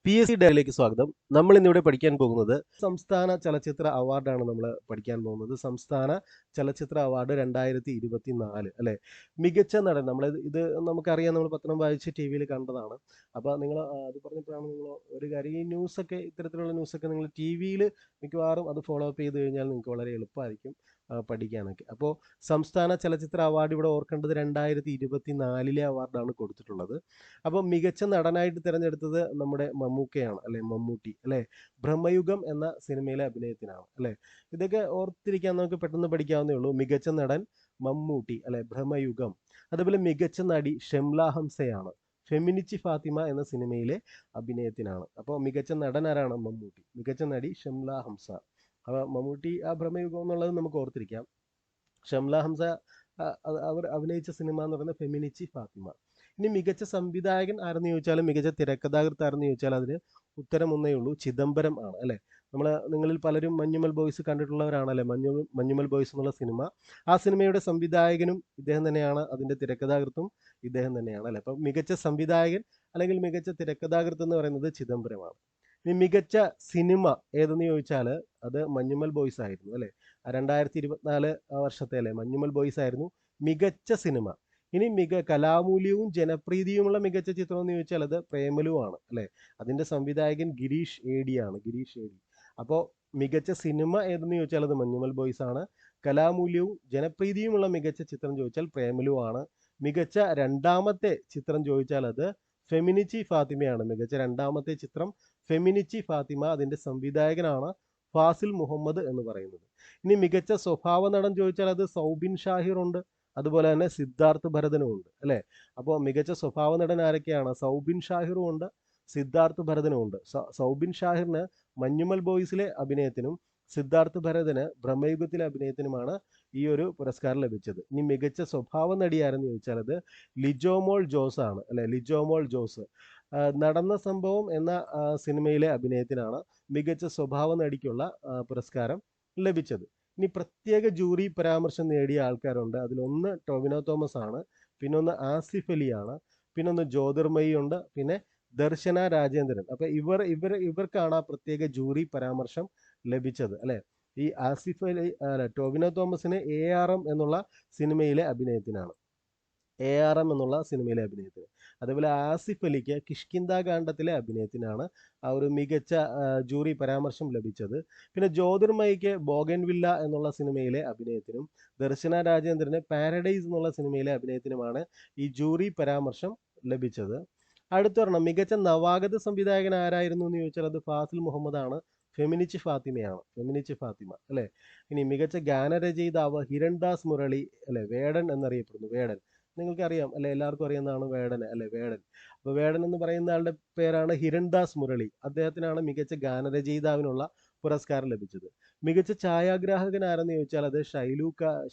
PSC ഡയറിയിലേക്ക് സ്വാഗതം. നമ്മൾ ഇന്നിവിടെ പഠിക്കാൻ പോകുന്നത് സംസ്ഥാന ചലച്ചിത്ര അവാർഡാണ് നമ്മൾ പഠിക്കാൻ പോകുന്നത്. സംസ്ഥാന ചലച്ചിത്ര അവാർഡ് 2024 അല്ലേ? മികച്ച നടൻ ഇത് നമുക്കറിയാം, നമ്മൾ പത്രം വായിച്ച് ടി വിയിൽ കണ്ടതാണ്. അപ്പോൾ നിങ്ങൾ അത് പറഞ്ഞപ്പോഴാണ് നിങ്ങൾ ഒരു കാര്യം, ഈ ന്യൂസൊക്കെ ഇത്തരത്തിലുള്ള ന്യൂസൊക്കെ നിങ്ങൾ ടി വിയിൽ മിക്കവാറും അത് ഫോളോ അപ്പ് ചെയ്ത് കഴിഞ്ഞാൽ നിങ്ങൾക്ക് വളരെ എളുപ്പമായിരിക്കും പഠിക്കാനൊക്കെ. അപ്പോൾ സംസ്ഥാന ചലച്ചിത്ര അവാർഡ് ഇവിടെ ഓർക്കേണ്ടത് 2024 അവാർഡാണ് കൊടുത്തിട്ടുള്ളത്. അപ്പോൾ മികച്ച നടനായിട്ട് തിരഞ്ഞെടുത്തത് നമ്മുടെ മമ്മൂക്കയാണ് അല്ലെ, മമ്മൂട്ടി അല്ലെ, ബ്രഹ്മയുഗം എന്ന സിനിമയിലെ അഭിനയത്തിനാണ് അല്ലെ. ഇതൊക്കെ ഓർത്തിരിക്കാൻ നമുക്ക് പെട്ടെന്ന് പഠിക്കാവുന്നേ ഉള്ളൂ. മികച്ച നടൻ മമ്മൂട്ടി അല്ലെ, ബ്രഹ്മയുഗം. അതുപോലെ മികച്ച നടി ഷംല ഹംസയാണ്, ഫെമിനിച്ചി ഫാത്തിമ എന്ന സിനിമയിലെ അഭിനയത്തിനാണ്. അപ്പോൾ മികച്ച നടൻ ആരാണ്? മമ്മൂട്ടി. മികച്ച നടി ഷംല ഹംസ. അപ്പോൾ മമ്മൂട്ടി ആ ബ്രഹ്മയുഗം എന്നുള്ളത് നമുക്ക് ഓർത്തിരിക്കാം. ഷംല ഹംസ അവർ അഭിനയിച്ച സിനിമ എന്ന് പറയുന്നത് ഫെമിനിച്ചി ഫാത്തിമ. ഇനി മികച്ച സംവിധായകൻ ആരെന്ന് ചോദിച്ചാലും മികച്ച തിരക്കഥാകൃത്ത് ആരെന്ന് ചോദിച്ചാൽ അതിന് ഉത്തരം ഒന്നേ ഉള്ളൂ, ചിദംബരം ആണ് അല്ലെ. നിങ്ങളിൽ പലരും മഞ്ഞുമൽ ബോയ്സ് കണ്ടിട്ടുള്ളവരാണല്ലേ. മഞ്ഞുമൽ ബോയ്സ് എന്നുള്ള സിനിമ, ആ സിനിമയുടെ സംവിധായകനും ഇദ്ദേഹം തന്നെയാണ്, അതിന്റെ തിരക്കഥാകൃത്തും ഇദ്ദേഹം തന്നെയാണ് അല്ലെ. അപ്പം മികച്ച സംവിധായകൻ അല്ലെങ്കിൽ മികച്ച തിരക്കഥാകൃത്ത് എന്ന് പറയുന്നത് ചിദംബരമാണ്. ഇനി മികച്ച സിനിമ ഏതെന്ന് ചോദിച്ചാൽ അത് മഞ്ഞുമൽ ബോയ്സ് ആയിരുന്നു അല്ലെ. 2024 വർഷത്തെ അല്ലെ മഞ്ഞുമൽ ബോയ്സ് ആയിരുന്നു മികച്ച സിനിമ. ഇനി കലാമൂല്യവും ജനപ്രീതിയുമുള്ള മികച്ച ചിത്രം എന്ന് ചോദിച്ചാൽ അത് പ്രേമലു ആണ് അല്ലെ. അതിന്റെ സംവിധായകൻ ഗിരീഷ് ഏടിയാണ്, ഗിരീഷ് ഏടി. അപ്പോൾ മികച്ച സിനിമ ഏതെന്ന് ചോദിച്ചാൽ അത് മഞ്ഞുമൽ ബോയ്സ് ആണ്. കലാമൂല്യവും ജനപ്രീതിയുമുള്ള മികച്ച ചിത്രം ചോദിച്ചാൽ പ്രേമലു ആണ്. മികച്ച രണ്ടാമത്തെ ചിത്രം ചോദിച്ചാൽ അത് ഫെമിനിച്ചി ഫാത്തിമയാണ്. മികച്ച രണ്ടാമത്തെ ചിത്രം ഫെമിനിച്ചി ഫാത്തിമ, അതിന്റെ സംവിധായകനാണ് ഫാസിൽ മുഹമ്മദ് എന്ന് പറയുന്നത്. ഇനി മികച്ച സ്വഭാവ നടൻ ചോദിച്ചാൽ അത് സൗബിൻ ഷാഹിർ ഉണ്ട്, അതുപോലെ തന്നെ സിദ്ധാർത്ഥ് ഭരതനും ഉണ്ട് അല്ലെ. അപ്പോൾ മികച്ച സ്വഭാവ നടൻ ആരൊക്കെയാണ്? സൗബിൻ ഷാഹിറും ഉണ്ട്, സിദ്ധാർത്ഥ് ഭരതനും ഉണ്ട്. സൗബിൻ ഷാഹിറിന് മഞ്ഞുമൽ ബോയ്സിലെ അഭിനയത്തിനും സിദ്ധാർത്ഥ് ഭരതന് ബ്രഹ്മയുഗത്തിലെ അഭിനയത്തിനുമാണ് ഈ ഒരു പുരസ്കാരം ലഭിച്ചത്. ഇനി മികച്ച സ്വഭാവ നടി ആരെന്ന് ചോദിച്ചാൽ അത് ലിജോമോൾ ജോസ് ആണ് അല്ലെ, ലിജോമോൾ ജോസ്. നടന്ന സംഭവം എന്ന സിനിമയിലെ അഭിനയത്തിനാണ് മികച്ച സ്വഭാവ നടിക്കുള്ള പുരസ്കാരം ലഭിച്ചത്. ഇനി പ്രത്യേക ജൂറി പരാമർശം നേടിയ ആൾക്കാരുണ്ട്. അതിലൊന്ന് ടൊവിനോ തോമസ് ആണ്, പിന്നൊന്ന് ആസിഫ് അലിയാണ്, പിന്നൊന്ന് ജ്യോതിർമയി ഉണ്ട്, പിന്നെ ദർശന രാജേന്ദ്രൻ. അപ്പൊ ഇവർക്കാണ് ആ പ്രത്യേക ജൂറി പരാമർശം ലഭിച്ചത് അല്ലെ. ഈ ആസിഫ് അലി ടൊവിനോ തോമസിന് ARM എന്നുള്ള സിനിമയിലെ അഭിനയത്തിനാണ്, ARM എന്നുള്ള സിനിമയിലെ അഭിനയത്തിന്. അതേപോലെ ആസിഫ് അലിക്ക് കിഷ്കിന്ദ കാണ്ഡത്തിലെ അഭിനയത്തിനാണ് ആ ഒരു മികച്ച ജൂറി പരാമർശം ലഭിച്ചത്. പിന്നെ ജ്യോതിർമയിക്ക് ബോഗൻവില്ല എന്നുള്ള സിനിമയിലെ അഭിനയത്തിനും ദർശന രാജേന്ദ്രന് പാരഡൈസ് എന്നുള്ള സിനിമയിലെ അഭിനയത്തിനുമാണ് ഈ ജൂറി പരാമർശം ലഭിച്ചത്. അടുത്തൊരെണ്ണം മികച്ച നവാഗത സംവിധായകൻ ആരായിരുന്നു എന്ന് ചോദിച്ചാൽ അത് ഫാസിൽ മുഹമ്മദ് ആണ്, ഫെമിനിച്ചി ഫാത്തിമയാണ്, ഫെമിനിച്ചി ഫാത്തിമ അല്ലെ. ഇനി മികച്ച ഗാനരചയിതാവ് ഹിരൺദാസ് മുരളി അല്ലെ, വേടൻ എന്നറിയപ്പെടുന്നു, വേടൻ. നിങ്ങൾക്കറിയാം അല്ലെ, എല്ലാവർക്കും അറിയുന്നതാണ് വേടൻ അല്ലെ, വേടൻ. അപ്പോൾ വേടൻ എന്ന് പറയുന്ന ആളുടെ പേരാണ് ഹിരൺദാസ് മുരളി. അദ്ദേഹത്തിനാണ് മികച്ച ഗാനരചയിതാവിനുള്ള പുരസ്കാരം ലഭിച്ചത്. മികച്ച ഛായാഗ്രാഹകൻ ആരെന്ന് ചോദിച്ചാൽ അത്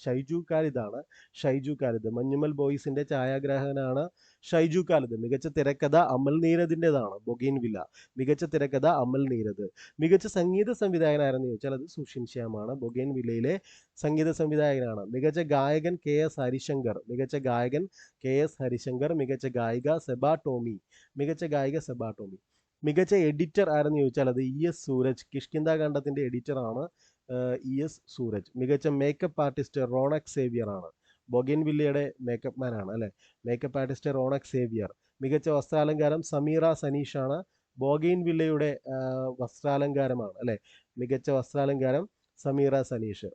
ഷൈജു ഖാലിദാണ്, ഷൈജു ഖാലിദ്. മഞ്ഞുമൽ ബോയ്സിന്റെ ഛായാഗ്രാഹകനാണ് ഷൈജു ഖാലിദ്. മികച്ച തിരക്കഥ അമൽ നീരദിൻ്റെതാണ്, ബൊഗെയിൻവില്ല. മികച്ച തിരക്കഥ അമൽ നീരദ്. മികച്ച സംഗീത സംവിധായകൻ ആരെന്ന് ചോദിച്ചാൽ അത് സുഷിൻ ശ്യാമാണ്, ബൊഗെയിൻവില്ലയിലെ സംഗീത സംവിധായകനാണ്. മികച്ച ഗായകൻ KS ഹരിശങ്കർ, മികച്ച ഗായകൻ KS ഹരിശങ്കർ. മികച്ച ഗായിക സെബ ടോമി, മികച്ച ഗായിക സെബ ടോമി. മികച്ച എഡിറ്റർ ആരെന്ന് ചോദിച്ചാൽ അത് ES സൂരജ്, കിഷ്കിന്ദ കാണ്ഡത്തിന്റെ എഡിറ്ററാണ് ES സൂരജ്. മികച്ച മേക്കപ്പ് ആർട്ടിസ്റ്റ് റോണക് സേവിയർ ആണ്, ബൊഗെയിൻവില്ലയുടെ മേക്കപ്പ് മാൻ ആണ് അല്ലെ, മേക്കപ്പ് ആർട്ടിസ്റ്റ് റോണക് സേവിയർ. മികച്ച വസ്ത്രാലങ്കാരം സമീറ സനീഷാണ്, ബോഗെയിൻവില്ലയുടെ വസ്ത്രാലങ്കാരമാണ് അല്ലെ. മികച്ച വസ്ത്രാലങ്കാരം സമീറ സനീഷ്.